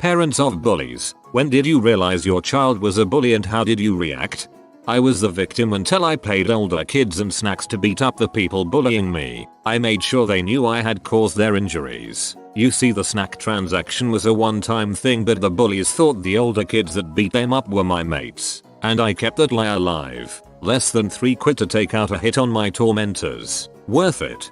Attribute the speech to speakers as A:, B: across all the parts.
A: Parents of bullies, when did you realize your child was a bully and how did you react? I was the victim until I paid older kids and snacks to beat up the people bullying me. I made sure they knew I had caused their injuries. You see, the snack transaction was a one-time thing, but the bullies thought the older kids that beat them up were my mates. And I kept that lie alive. Less than 3 quid to take out a hit on my tormentors. Worth it.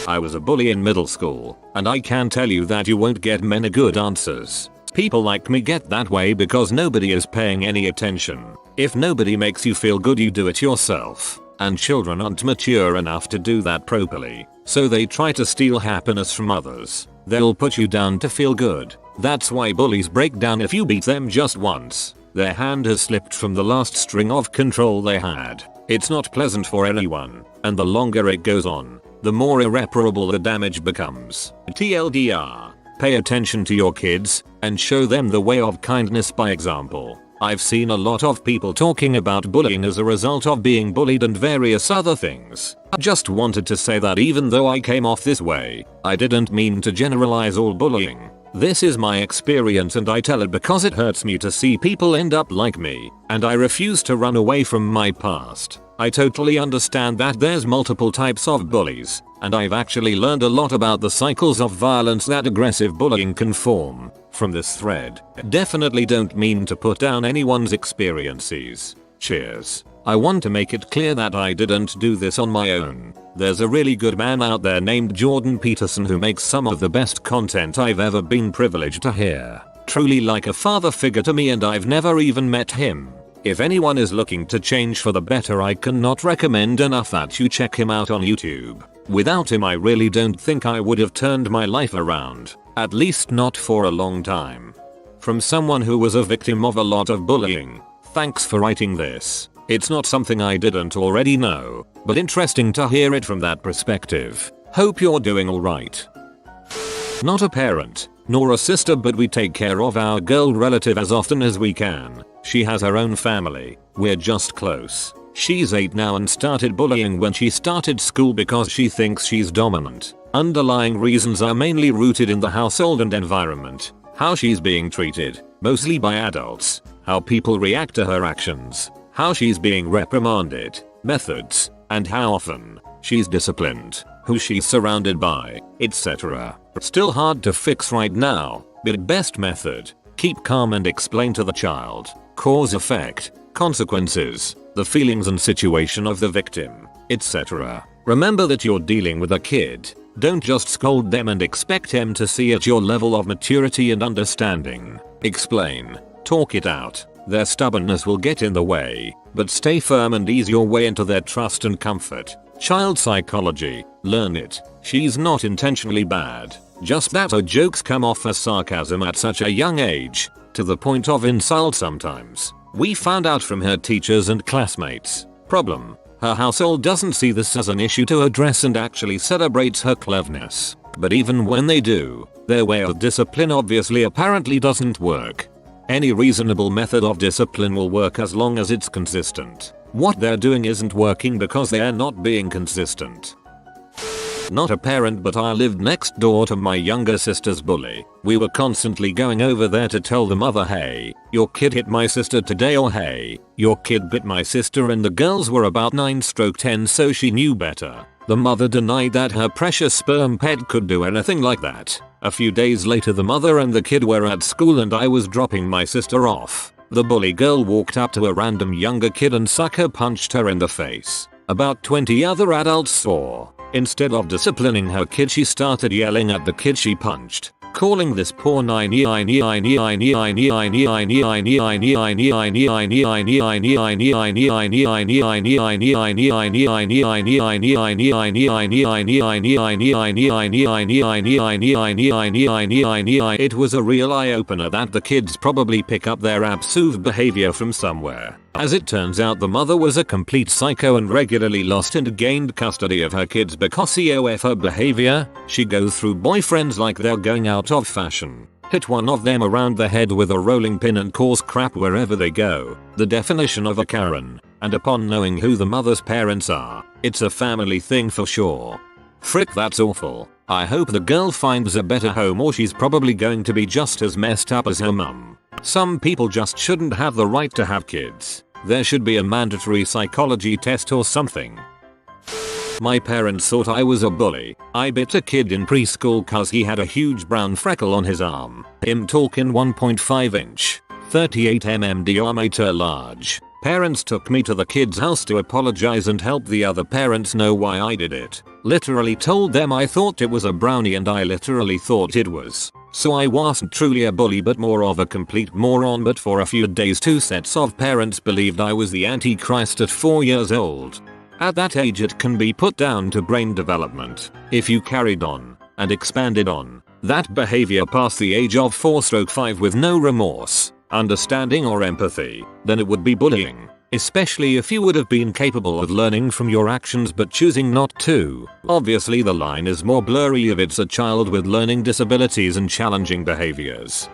A: I was a bully in middle school, and I can tell you that you won't get many good answers. People like me get that way because nobody is paying any attention. If nobody makes you feel good, you do it yourself. And children aren't mature enough to do that properly, so they try to steal happiness from others. They'll put you down to feel good. That's why bullies break down if you beat them just once. Their hand has slipped from the last string of control they had. It's not pleasant for anyone, and the longer it goes on, the more irreparable the damage becomes. TLDR. Pay attention to your kids and show them the way of kindness by example. I've seen a lot of people talking about bullying as a result of being bullied and various other things. I just wanted to say that even though I came off this way, I didn't mean to generalize all bullying. This is my experience and I tell it because it hurts me to see people end up like me, and I refuse to run away from my past. I totally understand that there's multiple types of bullies, and I've actually learned a lot about the cycles of violence that aggressive bullying can form from this thread. Definitely don't mean to put down anyone's experiences. Cheers. I want to make it clear that I didn't do this on my own. There's a really good man out there named Jordan Peterson who makes some of the best content I've ever been privileged to hear. Truly like a father figure to me, and I've never even met him. If anyone is looking to change for the better, I cannot recommend enough that you check him out on YouTube. Without him, I really don't think I would have turned my life around. At least not for a long time. From someone who was a victim of a lot of bullying. Thanks for writing this. It's not something I didn't already know, but interesting to hear it from that perspective. Hope you're doing alright. Not a parent, nor a sister, but we take care of our girl relative as often as we can. She has her own family. We're just close. She's 8 now and started bullying when she started school because she thinks she's dominant. Underlying reasons are mainly rooted in the household and environment. How she's being treated, mostly by adults. How people react to her actions. How she's being reprimanded. Methods. And how often she's disciplined. Who she's surrounded by, etc. Still hard to fix right now, but best method. Keep calm and explain to the child. Cause effect. Consequences. The feelings and situation of the victim, etc. Remember that you're dealing with a kid. Don't just scold them and expect them to see at your level of maturity and understanding. Explain. Talk it out. Their stubbornness will get in the way, but stay firm and ease your way into their trust and comfort. Child psychology. Learn it. She's not intentionally bad. Just that her jokes come off as sarcasm at such a young age, to the point of insult sometimes. We found out from her teachers and classmates. Problem. Her household doesn't see this as an issue to address and actually celebrates her cleverness. But even when they do, their way of discipline obviously apparently doesn't work. Any reasonable method of discipline will work as long as it's consistent. What they're doing isn't working because they're not being consistent. Not a parent, but I lived next door to my younger sister's bully. We were constantly going over there to tell the mother, hey, your kid hit my sister today, or hey, your kid bit my sister, and the girls were about 9/10, so she knew better. The mother denied that her precious sperm pet could do anything like that. A few days later, the mother and the kid were at school and I was dropping my sister off. The bully girl walked up to a random younger kid and sucker punched her in the face. About 20 other adults saw. Instead of disciplining her kid, she started yelling at the kid she punched, calling this poor It was a real eye-opener that the kids probably pick up their absurd behavior from somewhere. As it turns out, the mother was a complete psycho and regularly lost and gained custody of her kids because of her behavior. She goes through boyfriends like they're going out of fashion, hit one of them around the head with a rolling pin and cause crap wherever they go. The definition of a Karen. And upon knowing who the mother's parents are, it's a family thing for sure. Frick, that's awful. I hope the girl finds a better home or she's probably going to be just as messed up as her mum. Some people just shouldn't have the right to have kids. There should be a mandatory psychology test or something. My parents thought I was a bully. I bit a kid in preschool cause he had a huge brown freckle on his arm. Him talking 1.5 inch, 38 diameter large. Parents took me to the kid's house to apologize and help the other parents know why I did it. Literally told them I thought it was a brownie and I literally thought it was. So I wasn't truly a bully but more of a complete moron, but for a few days 2 sets of parents believed I was the Antichrist at 4 years old. At that age it can be put down to brain development. If you carried on and expanded on that behavior past the age of 4/5 with no remorse, understanding or empathy, then it would be bullying. Especially if you would have been capable of learning from your actions but choosing not to. Obviously the line is more blurry if it's a child with learning disabilities and challenging behaviors.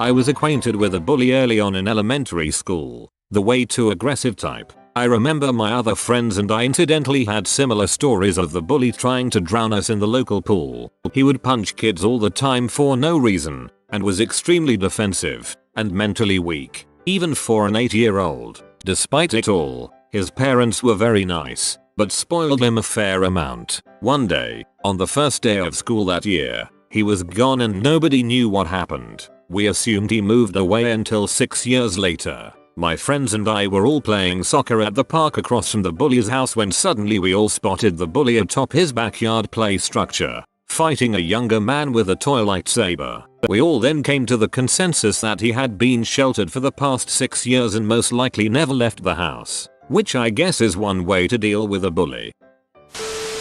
A: I was acquainted with a bully early on in elementary school, the way too aggressive type. I remember my other friends and I incidentally had similar stories of the bully trying to drown us in the local pool. He would punch kids all the time for no reason, and was extremely defensive and mentally weak, even for an 8-year-old. Despite it all, his parents were very nice, but spoiled him a fair amount. One day, on the first day of school that year, he was gone and nobody knew what happened. We assumed he moved away until 6 years later. My friends and I were all playing soccer at the park across from the bully's house when suddenly we all spotted the bully atop his backyard play structure, fighting a younger man with a toy lightsaber. We all then came to the consensus that he had been sheltered for the past 6 years and most likely never left the house, which I guess is one way to deal with a bully.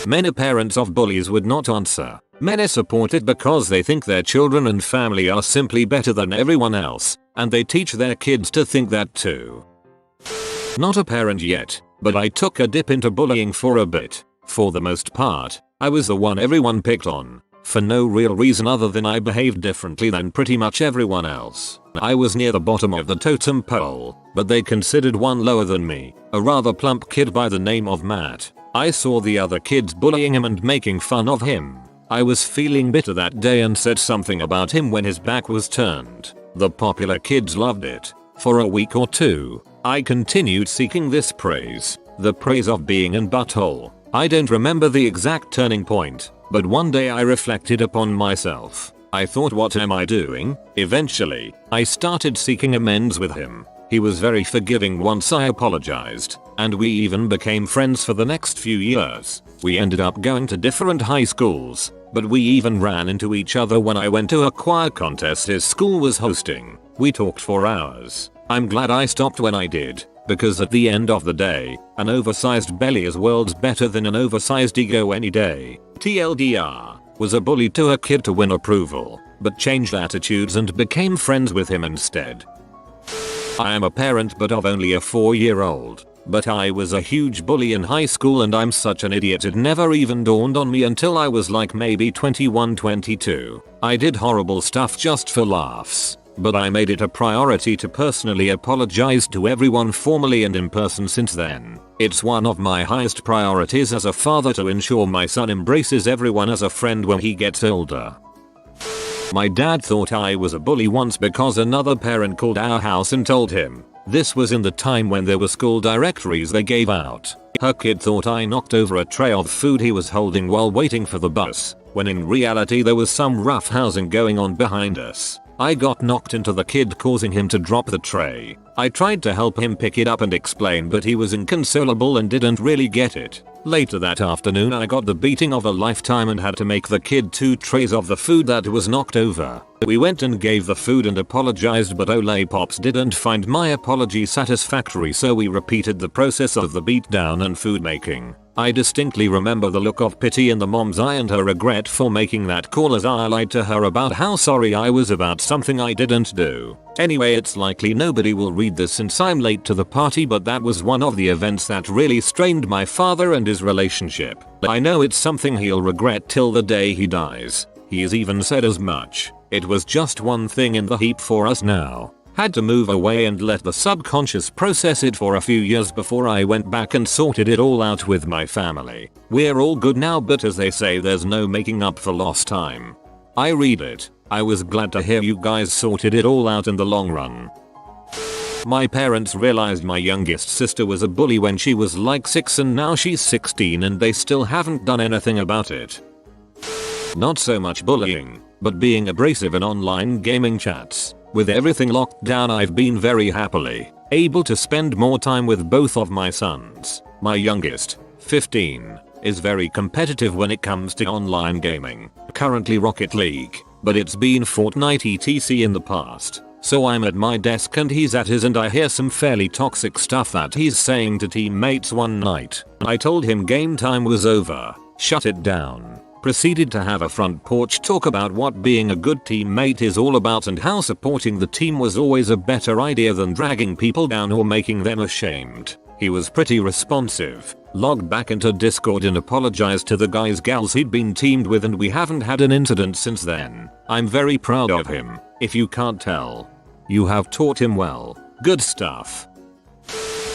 A: Many parents of bullies would not answer. Many support it because they think their children and family are simply better than everyone else, and they teach their kids to think that too. Not a parent yet, but I took a dip into bullying for a bit. For the most part, I was the one everyone picked on, for no real reason other than I behaved differently than pretty much everyone else. I was near the bottom of the totem pole, but they considered one lower than me, a rather plump kid by the name of Matt. I saw the other kids bullying him and making fun of him. I was feeling bitter that day and said something about him when his back was turned. The popular kids loved it. For a week or two, I continued seeking this praise, the praise of being an butthole. I don't remember the exact turning point, but one day I reflected upon myself. I thought, what am I doing? Eventually, I started seeking amends with him. He was very forgiving once I apologized, and we even became friends for the next few years. We ended up going to different high schools, but we even ran into each other when I went to a choir contest his school was hosting. We talked for hours. I'm glad I stopped when I did, because at the end of the day, an oversized belly is worlds better than an oversized ego any day. TLDR was a bully to a kid to win approval, but changed attitudes and became friends with him instead. I am a parent but of only a 4-year-old. But I was a huge bully in high school and I'm such an idiot it never even dawned on me until I was like maybe 21-22. I did horrible stuff just for laughs, but I made it a priority to personally apologize to everyone formally and in person since then. It's one of my highest priorities as a father to ensure my son embraces everyone as a friend when he gets older. My dad thought I was a bully once because another parent called our house and told him. This was in the time when there were school directories they gave out. Her kid thought I knocked over a tray of food he was holding while waiting for the bus, when in reality there was some roughhousing going on behind us. I got knocked into the kid, causing him to drop the tray. I tried to help him pick it up and explain, but he was inconsolable and didn't really get it. Later that afternoon I got the beating of a lifetime and had to make the kid 2 trays of the food that was knocked over. We went and gave the food and apologized, but Olay Pops didn't find my apology satisfactory, so we repeated the process of the beatdown and food making. I distinctly remember the look of pity in the mom's eye and her regret for making that call as I lied to her about how sorry I was about something I didn't do. Anyway, it's likely nobody will read this since I'm late to the party, but that was one of the events that really strained my father and his relationship. I know it's something he'll regret till the day he dies. He's even said as much. It was just one thing in the heap for us now. Had to move away and let the subconscious process it for a few years before I went back and sorted it all out with my family. We're all good now, but as they say, there's no making up for lost time. I read it. I was glad to hear you guys sorted it all out in the long run. My parents realized my youngest sister was a bully when she was like 6 and now she's 16 and they still haven't done anything about it. Not so much bullying, but being abrasive in online gaming chats. With everything locked down, I've been very happily able to spend more time with both of my sons. My youngest, 15, is very competitive when it comes to online gaming, currently Rocket League, but it's been Fortnite etc in the past. So I'm at my desk and he's at his and I hear some fairly toxic stuff that he's saying to teammates one night. I told him game time was over, shut it down. Proceeded to have a front porch talk about what being a good teammate is all about and how supporting the team was always a better idea than dragging people down or making them ashamed. He was pretty responsive, logged back into Discord and apologized to the guys gals he'd been teamed with, and we haven't had an incident since then. I'm very proud of him, if you can't tell. You have taught him well. Good stuff.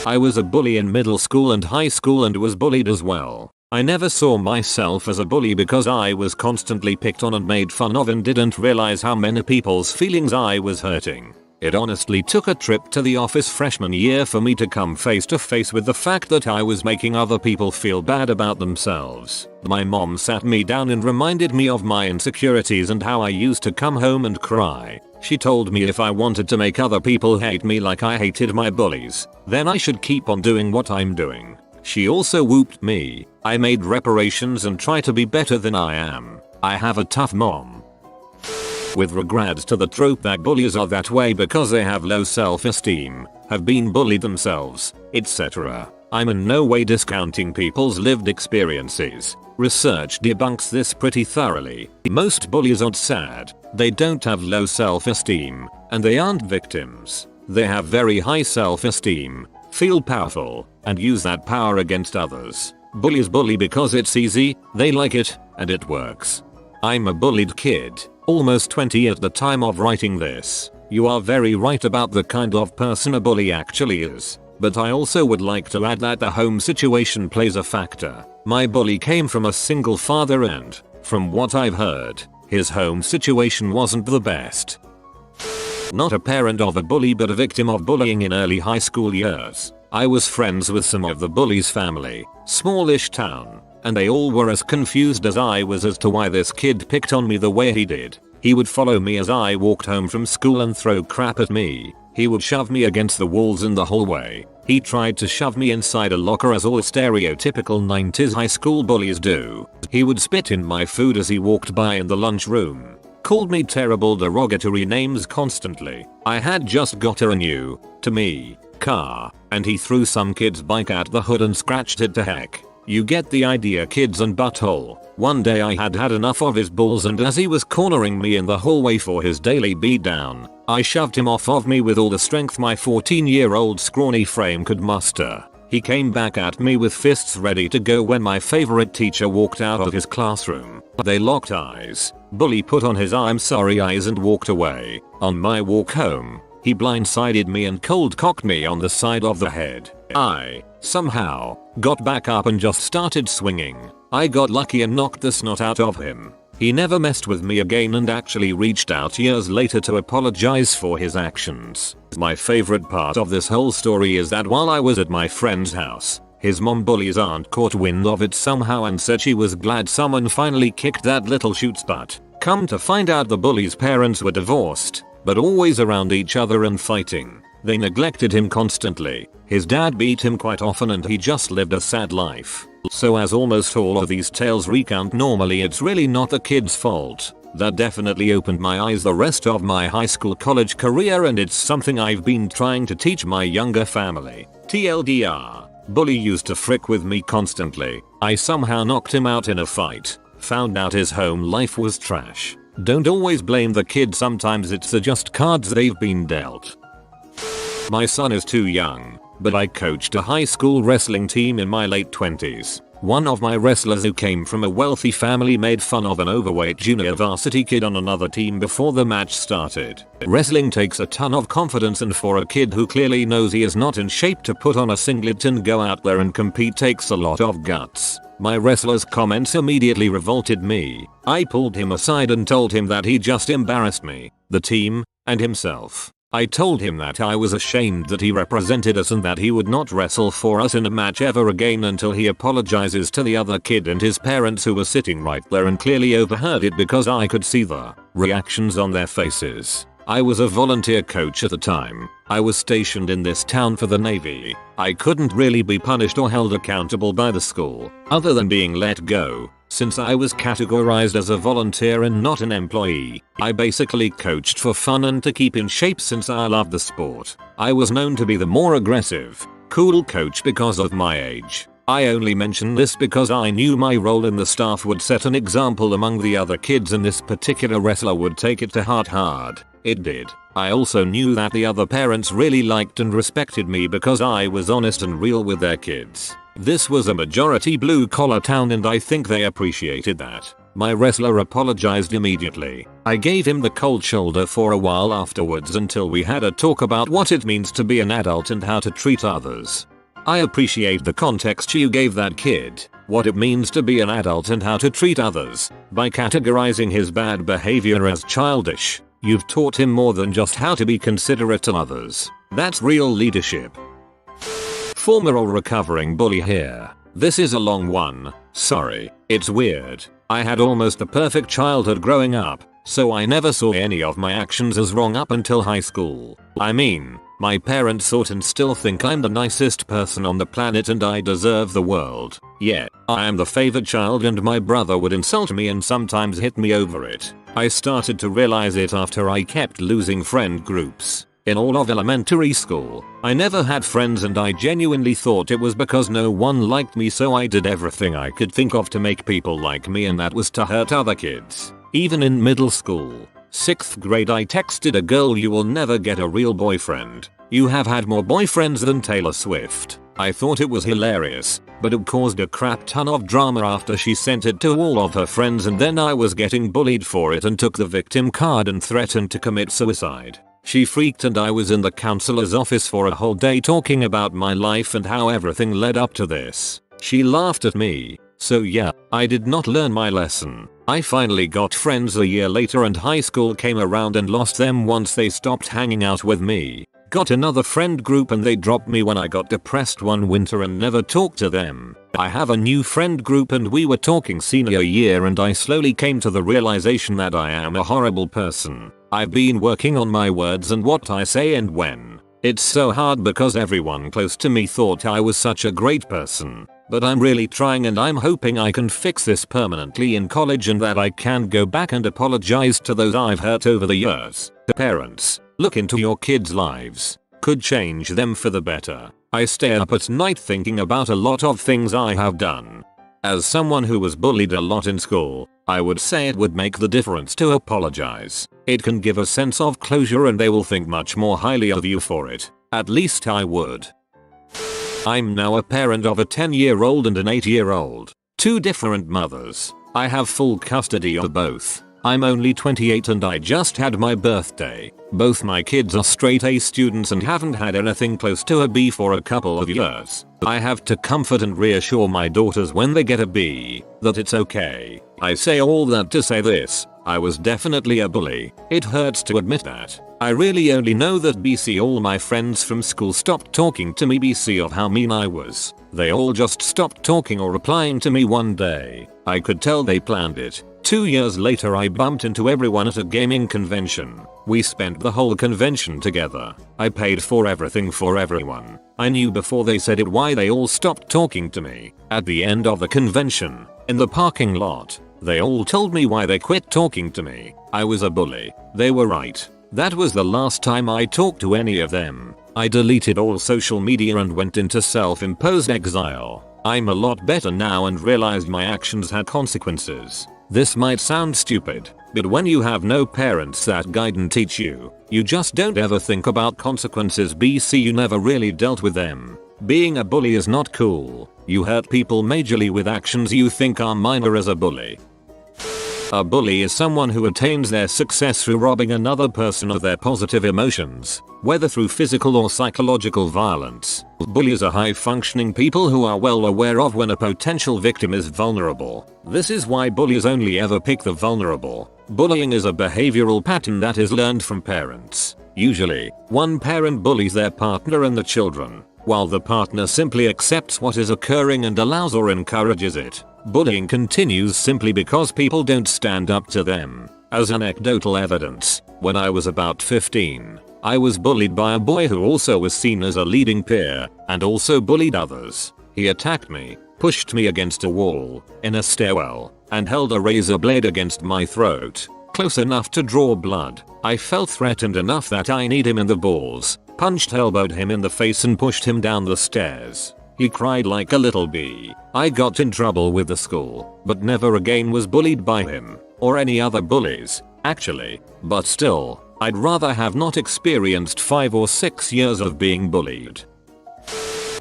A: I was a bully in middle school and high school and was bullied as well. I never saw myself as a bully because I was constantly picked on and made fun of and didn't realize how many people's feelings I was hurting. It honestly took a trip to the office freshman year for me to come face to face with the fact that I was making other people feel bad about themselves. My mom sat me down and reminded me of my insecurities and how I used to come home and cry. She told me if I wanted to make other people hate me like I hated my bullies, then I should keep on doing what I'm doing. She also whooped me. I made reparations and try to be better than I am. I have a tough mom. With regards to the trope that bullies are that way because they have low self-esteem, have been bullied themselves, etc., I'm in no way discounting people's lived experiences. Research debunks this pretty thoroughly. Most bullies aren't sad, they don't have low self-esteem, and they aren't victims. They have very high self-esteem, feel powerful, and use that power against others. Bullies bully because it's easy, they like it, and it works. I'm a bullied kid, almost 20 at the time of writing this. You are very right about the kind of person a bully actually is. But I also would like to add that the home situation plays a factor. My bully came from a single father and, from what I've heard, his home situation wasn't the best. Not a parent of a bully but a victim of bullying in early high school years. I was friends with some of the bully's family, smallish town, and they all were as confused as I was as to why this kid picked on me the way he did. He would follow me as I walked home from school and throw crap at me. He would shove me against the walls in the hallway. He tried to shove me inside a locker as all stereotypical 90s high school bullies do. He would spit in my food as he walked by in the lunchroom. Called me terrible derogatory names constantly. I had just got a new, to me, car, and he threw some kid's bike at the hood and scratched it to heck. You get the idea, kids and butthole. One day I had had enough of his balls, and as he was cornering me in the hallway for his daily beatdown, I shoved him off of me with all the strength my 14-year-old scrawny frame could muster. He came back at me with fists ready to go when my favorite teacher walked out of his classroom. They locked eyes. Bully put on his "I'm sorry" eyes and walked away. On my walk home, he blindsided me and cold cocked me on the side of the head. I, somehow, got back up and just started swinging. I got lucky and knocked the snot out of him. He never messed with me again and actually reached out years later to apologize for his actions. My favorite part of this whole story is that while I was at my friend's house, his mom bully's aunt caught wind of it somehow and said she was glad someone finally kicked that little shoot's butt. Come to find out, the bully's parents were divorced, but always around each other and fighting. They neglected him constantly. His dad beat him quite often and he just lived a sad life. So as almost all of these tales recount, normally it's really not the kid's fault. That definitely opened my eyes the rest of my high school college career, and it's something I've been trying to teach my younger family. TLDR. Bully used to frick with me constantly. I somehow knocked him out in a fight. Found out his home life was trash. Don't always blame the kid, sometimes it's the just cards they've been dealt. My son is too young, but I coached a high school wrestling team in my late 20s. One of my wrestlers who came from a wealthy family made fun of an overweight junior varsity kid on another team before the match started. Wrestling takes a ton of confidence, and for a kid who clearly knows he is not in shape to put on a singlet and go out there and compete takes a lot of guts. My wrestler's comments immediately revolted me. I pulled him aside and told him that he just embarrassed me, the team, and himself. I told him that I was ashamed that he represented us and that he would not wrestle for us in a match ever again until he apologizes to the other kid and his parents, who were sitting right there and clearly overheard it because I could see the reactions on their faces. I was a volunteer coach at the time. I was stationed in this town for the Navy. I couldn't really be punished or held accountable by the school, other than being let go, since I was categorized as a volunteer and not an employee. I basically coached for fun and to keep in shape since I loved the sport. I was known to be the more aggressive, cool coach because of my age. I only mention this because I knew my role in the staff would set an example among the other kids, and this particular wrestler would take it to heart hard. It did. I also knew that the other parents really liked and respected me because I was honest and real with their kids. This was a majority blue collar town and I think they appreciated that. My wrestler apologized immediately. I gave him the cold shoulder for a while afterwards until we had a talk about what it means to be an adult and how to treat others. I appreciate the context you gave that kid, what it means to be an adult and how to treat others. By categorizing his bad behavior as childish, you've taught him more than just how to be considerate to others. That's real leadership. Former or recovering bully here. This is a long one. Sorry. It's weird. I had almost a perfect childhood growing up, so I never saw any of my actions as wrong up until high school. I mean, my parents thought and still think I'm the nicest person on the planet and I deserve the world. Yet, I am the favored child and my brother would insult me and sometimes hit me over it. I started to realize it after I kept losing friend groups. In all of elementary school, I never had friends and I genuinely thought it was because no one liked me, so I did everything I could think of to make people like me, and that was to hurt other kids. Even in middle school, 6th grade, I texted a girl, "You will never get a real boyfriend. You have had more boyfriends than Taylor Swift." I thought it was hilarious, but it caused a crap ton of drama after she sent it to all of her friends, and then I was getting bullied for it and took the victim card and threatened to commit suicide. She freaked and I was in the counselor's office for a whole day talking about my life and how everything led up to this. She laughed at me. So yeah, I did not learn my lesson. I finally got friends a year later and high school came around and lost them once they stopped hanging out with me. Got another friend group and they dropped me when I got depressed one winter and never talked to them. I have a new friend group and we were talking senior year and I slowly came to the realization that I am a horrible person. I've been working on my words and what I say and when. It's so hard because everyone close to me thought I was such a great person. But I'm really trying and I'm hoping I can fix this permanently in college and that I can go back and apologize to those I've hurt over the years. Parents, look into your kids' lives. Could change them for the better. I stay up at night thinking about a lot of things I have done. As someone who was bullied a lot in school, I would say it would make the difference to apologize. It can give a sense of closure and they will think much more highly of you for it. At least I would. I'm now a parent of a 10-year-old and an 8-year-old. Two different mothers. I have full custody of both. I'm only 28 and I just had my birthday. Both my kids are straight A students and haven't had anything close to a B for a couple of years. I have to comfort and reassure my daughters when they get a B that it's okay. I say all that to say this. I was definitely a bully. It hurts to admit that. I really only know that BC all my friends from school stopped talking to me BC of how mean I was. They all just stopped talking or replying to me one day. I could tell they planned it. 2 years later I bumped into everyone at a gaming convention. We spent the whole convention together. I paid for everything for everyone. I knew before they said it why they all stopped talking to me. At the end of the convention, in the parking lot, they all told me why they quit talking to me. I was a bully. They were right. That was the last time I talked to any of them. I deleted all social media and went into self-imposed exile. I'm a lot better now and realized my actions had consequences. This might sound stupid, but when you have no parents that guide and teach you, you just don't ever think about consequences BC you never really dealt with them. Being a bully is not cool. You hurt people majorly with actions you think are minor as a bully. A bully is someone who attains their success through robbing another person of their positive emotions, whether through physical or psychological violence. Bullies are high-functioning people who are well aware of when a potential victim is vulnerable. This is why bullies only ever pick the vulnerable. Bullying is a behavioral pattern that is learned from parents. Usually, one parent bullies their partner and the children, while the partner simply accepts what is occurring and allows or encourages it. Bullying continues simply because people don't stand up to them. As anecdotal evidence, when I was about 15, I was bullied by a boy who also was seen as a leading peer, and also bullied others. He attacked me, pushed me against a wall, in a stairwell, and held a razor blade against my throat, close enough to draw blood. I felt threatened enough that I kneed him in the balls, elbowed him in the face and pushed him down the stairs. He cried like a little bee. I got in trouble with the school, but never again was bullied by him, or any other bullies, actually. But still, I'd rather have not experienced 5 or 6 years of being bullied.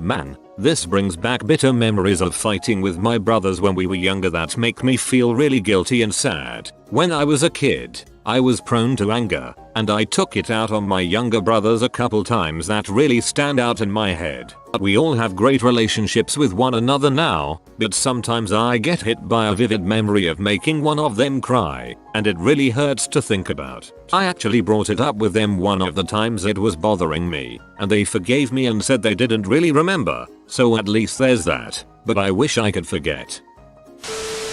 A: Man, this brings back bitter memories of fighting with my brothers when we were younger that make me feel really guilty and sad. When I was a kid, I was prone to anger, and I took it out on my younger brothers a couple times that really stand out in my head. We all have great relationships with one another now, but sometimes I get hit by a vivid memory of making one of them cry, and it really hurts to think about. I actually brought it up with them one of the times it was bothering me, and they forgave me and said they didn't really remember, so at least there's that, but I wish I could forget.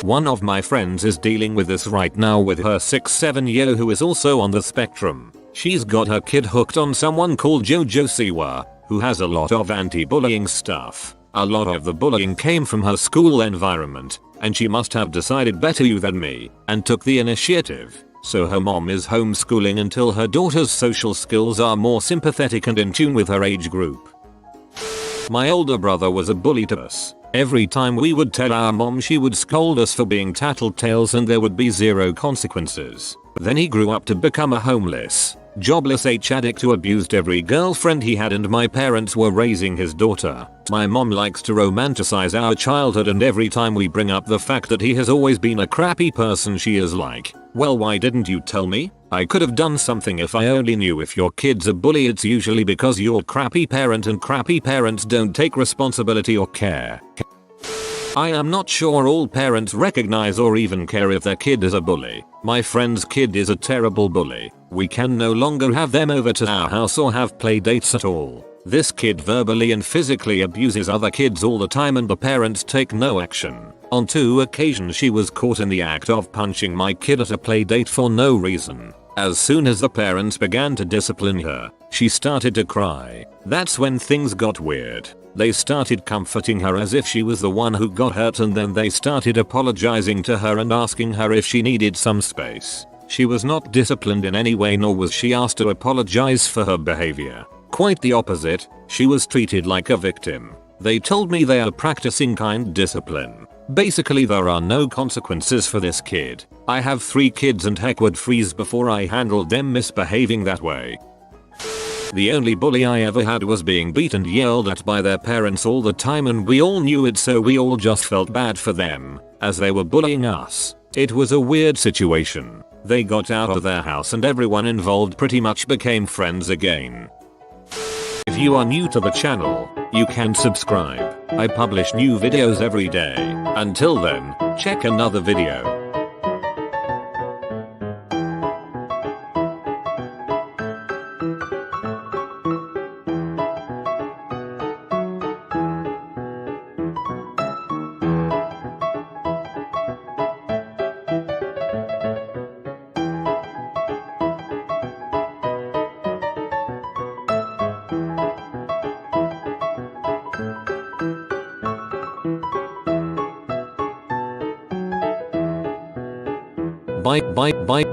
A: One of my friends is dealing with this right now with her 6-7-year-old who is also on the spectrum. She's got her kid hooked on someone called Jojo Siwa, who has a lot of anti-bullying stuff. A lot of the bullying came from her school environment, and she must have decided better than me, and took the initiative. So her mom is homeschooling until her daughter's social skills are more sympathetic and in tune with her age group. My older brother was a bully to us. Every time we would tell our mom, she would scold us for being tattletales and there would be zero consequences. Then he grew up to become a homeless, jobless addict who abused every girlfriend he had, and my parents were raising his daughter. My mom likes to romanticize our childhood, and every time we bring up the fact that he has always been a crappy person, she is like, "Well, why didn't you tell me? I could have done something if I only knew." If your kid's a bully, it's usually because you're a crappy parent, and crappy parents don't take responsibility or care. I am not sure all parents recognize or even care if their kid is a bully. My friend's kid is a terrible bully. We can no longer have them over to our house or have play dates at all. This kid verbally and physically abuses other kids all the time, and the parents take no action. On 2 occasions she was caught in the act of punching my kid at a play date for no reason. As soon as the parents began to discipline her, she started to cry. That's when things got weird. They started comforting her as if she was the one who got hurt, and then they started apologizing to her and asking her if she needed some space. She was not disciplined in any way, nor was she asked to apologize for her behavior. Quite the opposite, she was treated like a victim. They told me they are practicing kind discipline. Basically, there are no consequences for this kid. I have 3 kids and heck would freeze before I handled them misbehaving that way. The only bully I ever had was being beaten and yelled at by their parents all the time, and we all knew it, so we all just felt bad for them, as they were bullying us. It was a weird situation. They got out of their house and everyone involved pretty much became friends again. If you are new to the channel, you can subscribe. I publish new videos every day. Until then, check another video. Bye.